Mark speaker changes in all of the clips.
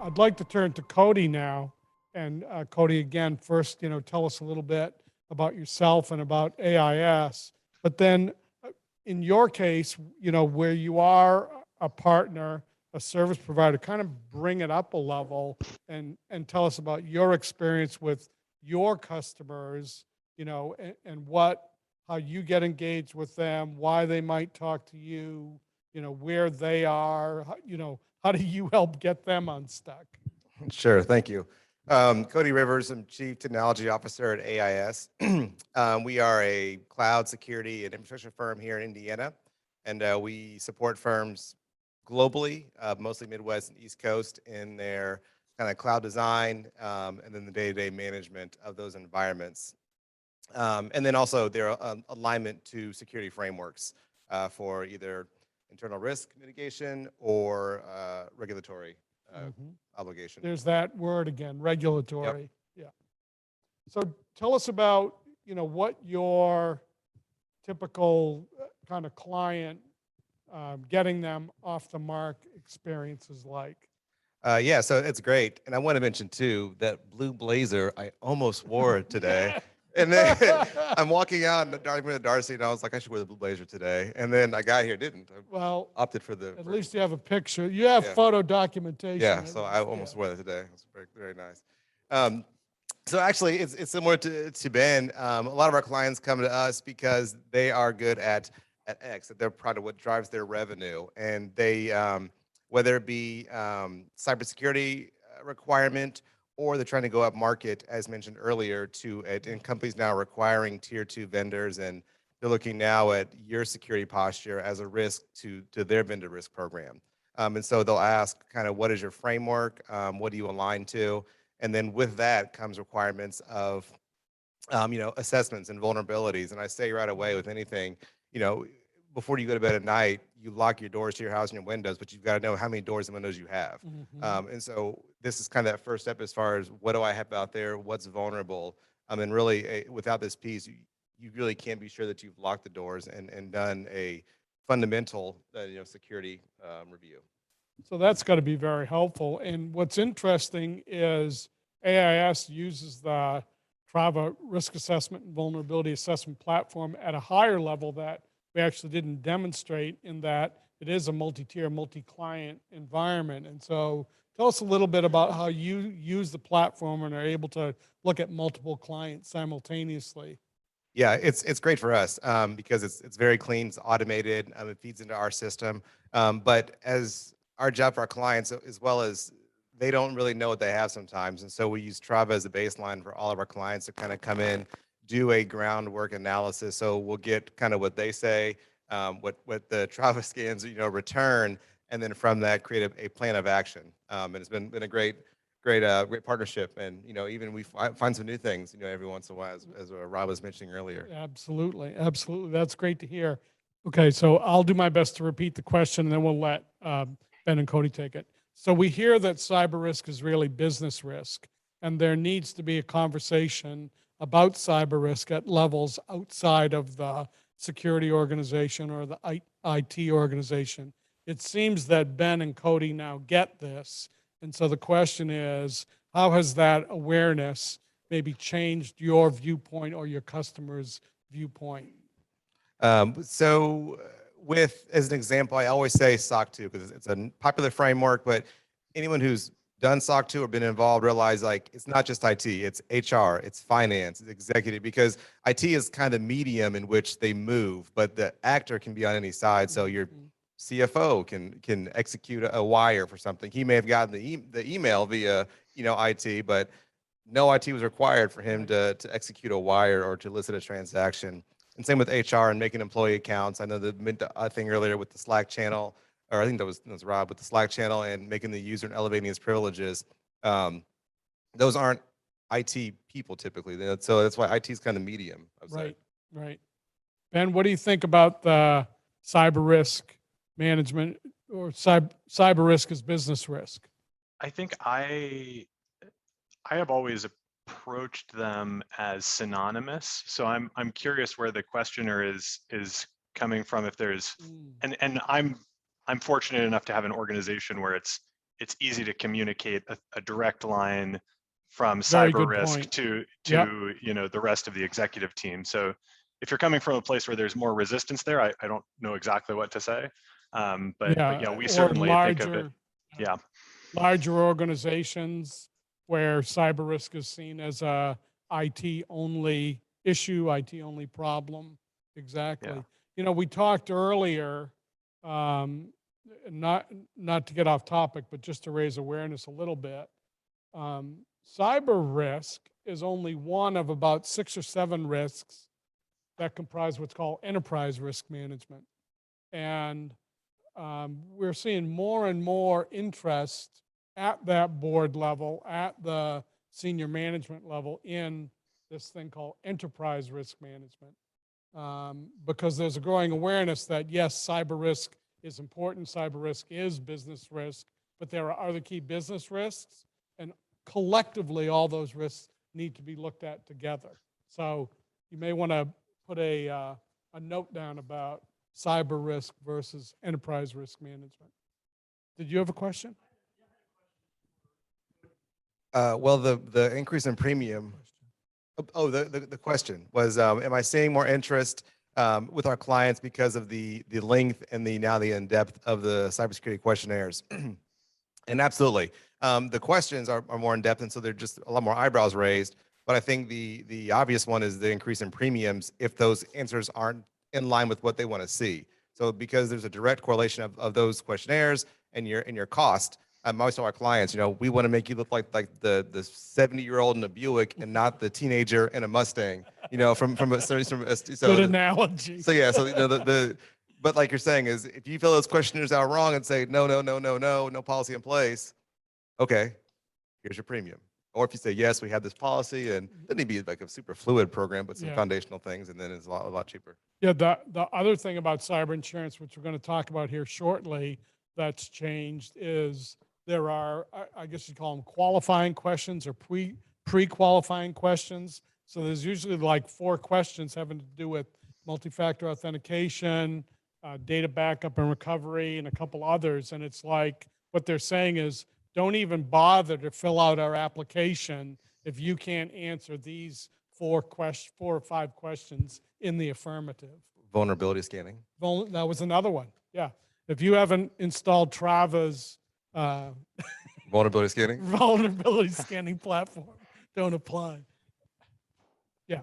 Speaker 1: I'd like to turn to Cody now. And Cody, again, first, tell us a little bit about yourself and about AIS. But then in your case, where you are a partner, a service provider, kind of bring it up a level and tell us about your experience with your customers, and how you get engaged with them, why they might talk to you, where they are, how do you help get them unstuck?
Speaker 2: Sure, thank you. Cody Rivers, I'm Chief Technology Officer at AIS. We are a cloud security and infrastructure firm here in Indiana, and we support firms globally, mostly Midwest and East Coast, in their kind of cloud design and then the day-to-day management of those environments. And then also their alignment to security frameworks for either internal risk mitigation or regulatory obligation.
Speaker 1: There's that word again, regulatory. Yep. Yeah. So tell us about, what your typical kind of client getting them off the mark experience is like.
Speaker 2: Yeah, so it's great. And I want to mention too, that blue blazer, I almost wore it today. And then I'm walking out and talking to Darcy, and I was like, I should wear the blue blazer today. And then I got here, didn't. I opted for the.
Speaker 1: At least you have a picture. You have photo documentation.
Speaker 2: Yeah, so I almost wore that today. It's very, very nice. So actually, it's similar to Ben. A lot of our clients come to us because they are good at X, that they're proud of what drives their revenue, and they whether it be cybersecurity requirement, or they're trying to go up market, as mentioned earlier, and companies now requiring tier 2 vendors, and they're looking now at your security posture as a risk to their vendor risk program. And so they'll ask kind of, what is your framework? What do you align to? And then with that comes requirements of, assessments and vulnerabilities. And I say right away with anything, before you go to bed at night, you lock your doors to your house and your windows, but you've got to know how many doors and windows you have. And so this is kind of that first step as far as, what do I have out there? What's vulnerable? And really, without this piece, you really can't be sure that you've locked the doors and done a fundamental security review.
Speaker 1: So that's got to be very helpful. And what's interesting is AIS uses the Trava risk assessment and vulnerability assessment platform at a higher level that we actually didn't demonstrate, in that it is a multi-tier, multi-client environment. And so tell us a little bit about how you use the platform and are able to look at multiple clients simultaneously.
Speaker 2: Yeah, it's great for us because it's very clean, it's automated, it feeds into our system. But as our job for our clients, as well as they don't really know what they have sometimes. And so we use Trava as a baseline for all of our clients to kind of come in, do a groundwork analysis. So we'll get kind of what they say, what the Trava scans, return, and then from that create a plan of action. And it's been a great partnership. And, even we find some new things, every once in a while, as Rob was mentioning earlier.
Speaker 1: Absolutely. Absolutely. That's great to hear. Okay. So I'll do my best to repeat the question, and then we'll let Ben and Cody take it. So we hear that cyber risk is really business risk, and there needs to be a conversation about cyber risk at levels outside of the security organization or the IT organization. It seems that Ben and Cody now get this. And so the question is, how has that awareness maybe changed your viewpoint or your customer's viewpoint?
Speaker 2: So as an example, I always say SOC 2 because it's a popular framework, but anyone who's done SOC 2 or been involved realize, like, it's not just IT, it's HR, it's finance, it's executive, because IT is kind of the medium in which they move, but the actor can be on any side. So your CFO can execute a wire for something. He may have gotten the email via IT, but no IT was required for him to execute a wire or to elicit a transaction. And same with HR and making employee accounts. I know the thing earlier with the Slack channel, or I think that was Rob with the Slack channel and making the user and elevating his privileges. Those aren't IT people typically. So that's why IT is kind of medium.
Speaker 1: Right. Ben, what do you think about the cyber risk management, or cyber risk as business risk?
Speaker 3: I think I have always approached them as synonymous. So I'm curious where the questioner is coming from. If there's and I'm fortunate enough to have an organization where it's it's easy to communicate a direct line from
Speaker 1: Very
Speaker 3: cyber
Speaker 1: good
Speaker 3: risk
Speaker 1: point.
Speaker 3: to
Speaker 1: Yep.
Speaker 3: the rest of the executive team. So if you're coming from a place where there's more resistance there, I don't know exactly what to say. But we
Speaker 1: or
Speaker 3: certainly think of it.
Speaker 1: larger,
Speaker 3: Yeah.
Speaker 1: larger organizations where cyber risk is seen as a IT only issue, IT only problem. Exactly. We talked earlier, um, not to get off topic, but just to raise awareness a little bit. Cyber risk is only one of about 6 or 7 risks that comprise what's called enterprise risk management. And we're seeing more and more interest at that board level, at the senior management level, in this thing called enterprise risk management. Because there's a growing awareness that, yes, cyber risk is important, cyber risk is business risk, but there are other key business risks, and collectively, all those risks need to be looked at together. So you may want to put a note down about cyber risk versus enterprise risk management. Did you have a question?
Speaker 2: Well, the increase in premium. Oh, the question was, am I seeing more interest with our clients because of the length and the in-depth of the cybersecurity questionnaires? And absolutely, the questions are more in depth, and so they're just a lot more eyebrows raised. But I think the obvious one is the increase in premiums if those answers aren't in line with what they want to see. So because there's a direct correlation of those questionnaires and your cost. Most of our clients, we want to make you look like the 70-year-old in a Buick and not the teenager in a Mustang.
Speaker 1: Good analogy.
Speaker 2: So yeah, so but like you're saying is, if you fill those questionnaires out wrong and say no policy in place, okay, here's your premium. Or if you say yes, we have this policy, and it doesn't need to be like a super fluid program, but some foundational things, and then it's a lot cheaper.
Speaker 1: Yeah, the other thing about cyber insurance, which we're going to talk about here shortly, that's changed is there are, I guess you call them qualifying questions or pre-qualifying questions. So there's usually like 4 questions having to do with multi-factor authentication, data backup and recovery, and a couple others. And it's like, what they're saying is, don't even bother to fill out our application if you can't answer these 4 or 5 questions in the affirmative.
Speaker 2: Vulnerability scanning.
Speaker 1: That was another one. Yeah. If you haven't installed Trava's
Speaker 2: vulnerability scanning
Speaker 1: platform, don't apply. Yeah.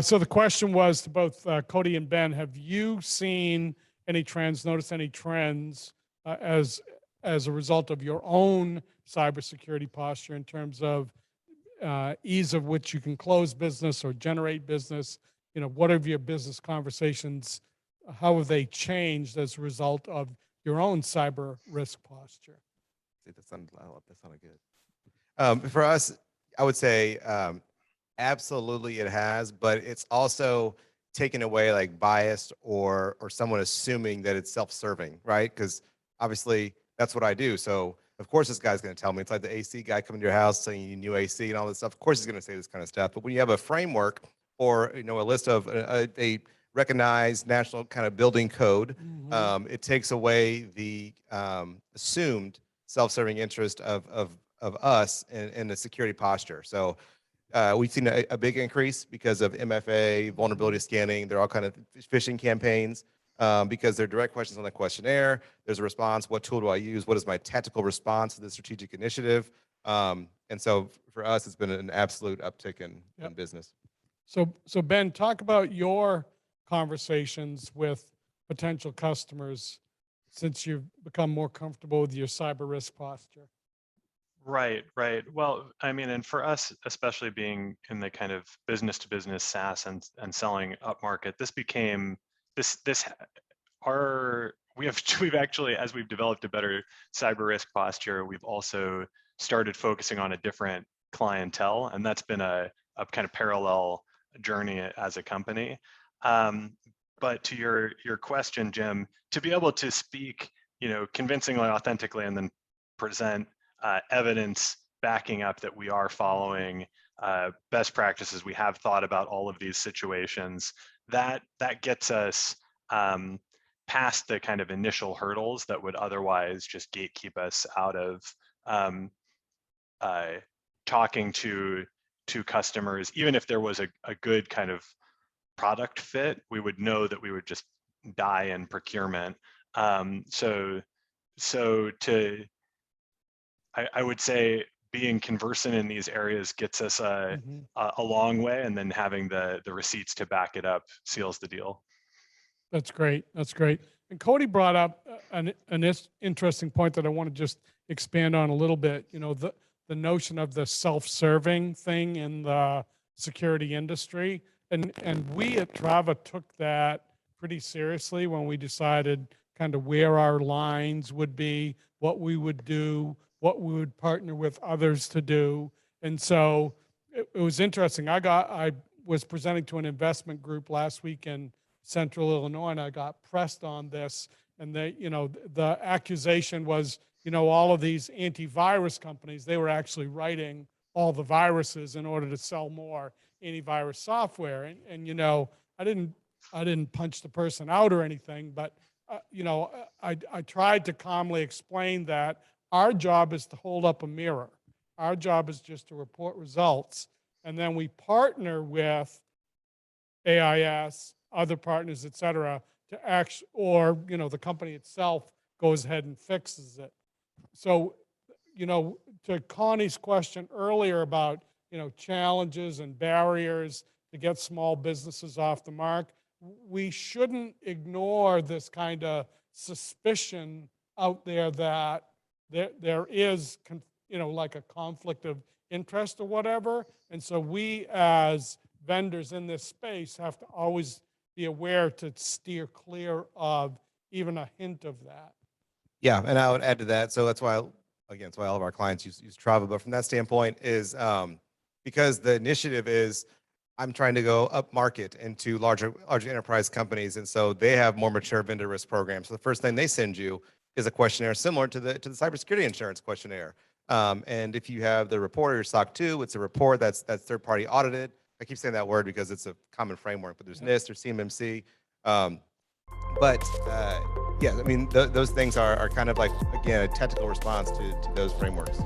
Speaker 1: So the question was to both Cody and Ben, have you seen any trends, noticed any trends as a result of your own cybersecurity posture in terms of ease of which you can close business or generate business? What have your business conversations, how have they changed as a result of your own cyber risk posture?
Speaker 2: That sounded good. For us, I would say absolutely it has, but it's also taken away like bias or someone assuming that it's self-serving, right? Because obviously that's what I do. So of course this guy's going to tell me. It's like the AC guy coming to your house saying you need new AC and all this stuff. Of course he's going to say this kind of stuff. But when you have a framework or a list of a recognized national kind of building code, it takes away the assumed self-serving interest of us in the security posture. So we've seen a big increase because of MFA, vulnerability scanning. They're all kind of phishing campaigns because they're direct questions on the questionnaire. There's a response. What tool do I use? What is my tactical response to the strategic initiative? And so for us, it's been an absolute uptick in business.
Speaker 1: So Ben, talk about your conversations with potential customers since you've become more comfortable with your cyber risk posture.
Speaker 3: Right. Well, I mean, and for us, especially being in the kind of business to business SaaS and selling upmarket, we've actually, as we've developed a better cyber risk posture, we've also started focusing on a different clientele, and that's been a kind of parallel journey as a company. But to your question, Jim, to be able to speak, convincingly, authentically, and then present evidence backing up that we are following best practices, we have thought about all of these situations, that gets us past the kind of initial hurdles that would otherwise just gatekeep us out of uh, talking to customers, even if there was a good kind of product fit, we would know that we would just die in procurement. So I would say being conversant in these areas gets us
Speaker 1: Mhm.
Speaker 3: a long way, and then having the receipts to back it up seals the deal.
Speaker 1: That's great. That's great. And Cody brought up an interesting point that I want to just expand on a little bit. You know, the notion of the self-serving thing in the security industry, and we at Trava took that pretty seriously when we decided kind of where our lines would be, what we would do, what we would partner with others to do. And so it was interesting. I was presenting to an investment group last week in Central Illinois, and I got pressed on this. And the accusation was, all of these antivirus companies, they were actually writing all the viruses in order to sell more antivirus software. And I didn't punch the person out or anything, but I tried to calmly explain that our job is to hold up a mirror. Our job is just to report results, and then we partner with AIS, other partners, et cetera, to act, or, the company itself goes ahead and fixes it. So, to Connie's question earlier about, challenges and barriers to get small businesses off the mark, we shouldn't ignore this kind of suspicion out there that there is, like a conflict of interest or whatever. And so we, as vendors in this space, have to always be aware to steer clear of even a hint of that.
Speaker 2: Yeah, and I would add to that. So that's why, again, it's why all of our clients use Trava. But from that standpoint, is because the initiative is, I'm trying to go up market into larger enterprise companies, and so they have more mature vendor risk programs. So the first thing they send you is a questionnaire similar to the cybersecurity insurance questionnaire. And if you have the report or your SOC 2, it's a report that's third party audited. I keep saying that word because it's a common framework, but there's NIST or CMMC. Yeah, I mean, those things are kind of like, again, a technical response to those frameworks.